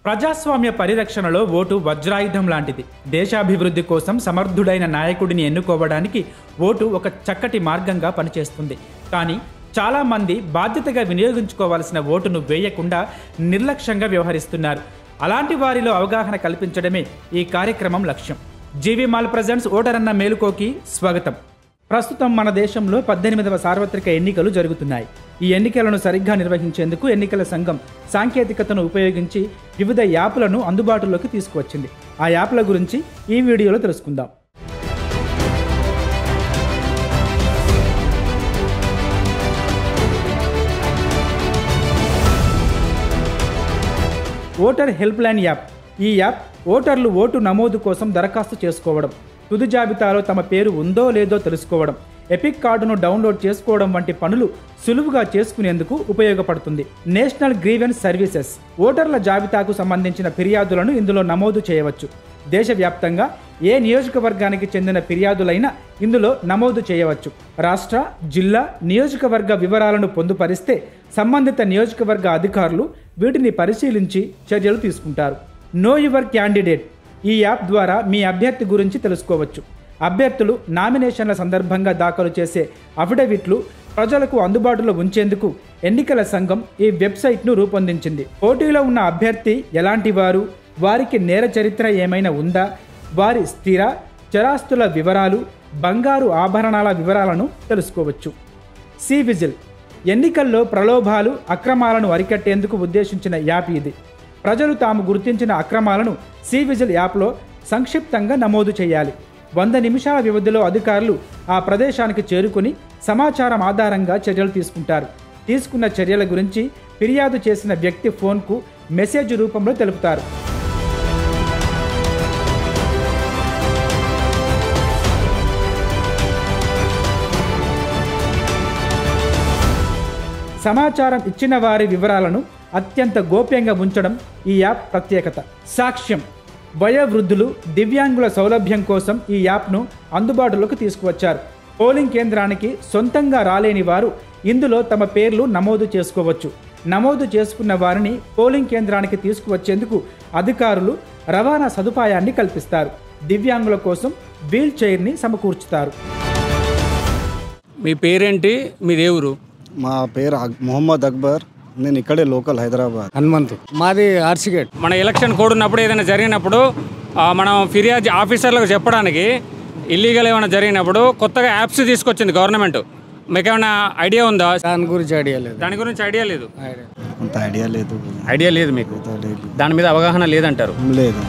ప్రజాస్వామ్య పరిరక్షణలో ఓటు వజ్రాయుధం లాంటిది. దేశాభివృద్ధి కోసం సమర్థుడైన నాయకుడిని ఎన్నుకోవడానికి ఓటు ఒక చక్కటి మార్గంగా పనిచేస్తుంది. కానీ చాలామంది బాధ్యతగా వినియోగించుకోవాల్సిన ఓటును వేయకుండా నిర్లక్ష్యంగా వ్యవహరిస్తున్నారు. అలాంటి వారిలో అవగాహన కల్పించడమే ఈ కార్యక్రమం లక్ష్యం. జీవీ మాల్ ప్రెజెంట్స్ ఓటరన్న మేలుకోకి స్వాగతం. ప్రస్తుతం మన దేశంలో 18వ సార్వత్రిక ఎన్నికలు జరుగుతున్నాయి. ఈ ఎన్నికలను సరిగ్గా నిర్వహించేందుకు ఎన్నికల సంఘం సాంకేతికతను ఉపయోగించి వివిధ యాప్లను అందుబాటులోకి తీసుకువచ్చింది. ఆ యాప్ల గురించి ఈ వీడియోలో తెలుసుకుందాం. Voter help line app. ఈ యాప్ ఓటర్లు ఓటు నమోదు కోసం దరఖాస్తు చేసుకోవడం, తుది జాబితాలో తమ పేరు ఉందో లేదో తెలుసుకోవడం, ఎపిక్ కార్డును డౌన్లోడ్ చేసుకోవడం వంటి పనులు సులువుగా చేసుకునేందుకు ఉపయోగపడుతుంది. National grievance services. ఓటర్ల జాబితాకు సంబంధించిన ఫిర్యాదులను ఇందులో నమోదు చేయవచ్చు. దేశవ్యాప్తంగా ఏ నియోజకవర్గానికి చెందిన ఫిర్యాదులైనా ఇందులో నమోదు చేయవచ్చు. రాష్ట్ర, జిల్లా, నియోజకవర్గ వివరాలను పొందుపరిస్తే సంబంధిత నియోజకవర్గ అధికారులు వీటిని పరిశీలించి చర్యలు తీసుకుంటారు. Know your candidate. ఈ యాప్ ద్వారా మీ అభ్యర్థి గురించి తెలుసుకోవచ్చు. అభ్యర్థులు నామినేషన్ల సందర్భంగా దాఖలు చేసే అఫిడవిట్లు ప్రజలకు అందుబాటులో ఉంచేందుకు ఎన్నికల సంఘం ఈ వెబ్సైట్ను రూపొందించింది. పోటీలో ఉన్న అభ్యర్థి ఎలాంటి వారు, వారికి నేర చరిత్ర ఏమైనా ఉందా, వారి స్థిర, చరాస్తుల వివరాలు, బంగారు ఆభరణాల వివరాలను తెలుసుకోవచ్చు. C vigil. ఎన్నికల్లో ప్రలోభాలు, అక్రమాలను అరికట్టేందుకు ఉద్దేశించిన యాప్ ఇది. ప్రజలు తాము గుర్తించిన అక్రమాలను సి విజిల్ యాప్లో సంక్షిప్తంగా నమోదు చేయాలి. 100 నిమిషాల వ్యవధిలో అధికారులు ఆ ప్రదేశానికి చేరుకుని సమాచారం ఆధారంగా చర్యలు తీసుకుంటారు. తీసుకున్న చర్యల గురించి ఫిర్యాదు చేసిన వ్యక్తి ఫోన్కు మెసేజ్ రూపంలో తెలుపుతారు. సమాచారం ఇచ్చిన వారి వివరాలను అత్యంత గోప్యంగా ఉంచడం ఈ యాప్ ప్రత్యేకత. సాక్ష్యం. వయోవృద్ధులు, దివ్యాంగుల సౌలభ్యం కోసం ఈ యాప్ను అందుబాటులోకి తీసుకువచ్చారు. పోలింగ్ కేంద్రానికి సొంతంగా రాలేని వారు ఇందులో తమ పేర్లు నమోదు చేసుకోవచ్చు. నమోదు చేసుకున్న వారిని పోలింగ్ కేంద్రానికి తీసుకువచ్చేందుకు అధికారులు రవాణా సదుపాయాన్ని కల్పిస్తారు. దివ్యాంగుల కోసం వీల్ చైర్ని సమకూర్చుతారు. మీ పేరేంటి, మీ దేవురు? మా పేరు మొహమ్మద్ అక్బర్. నేను ఇక్కడే లోకల్ హైదరాబాద్. హనుమంతు. మాది ఆర్సిగేట్. మన ఎలక్షన్ కోడ్ ఉన్నప్పుడు ఏదైనా జరిగినప్పుడు మనం ఫిర్యాదు ఆఫీసర్లకు చెప్పడానికి ఇల్లీగల్ ఏమైనా జరిగినప్పుడు కొత్తగా యాప్స్ తీసుకొచ్చింది గవర్నమెంట్. మీకు ఏమైనా ఐడియా ఉందా? దాని గురించి ఐడియా లేదు. అంత ఐడియా లేదు మీకు? దాని మీద అవగాహన లేదంటారు? లేదు.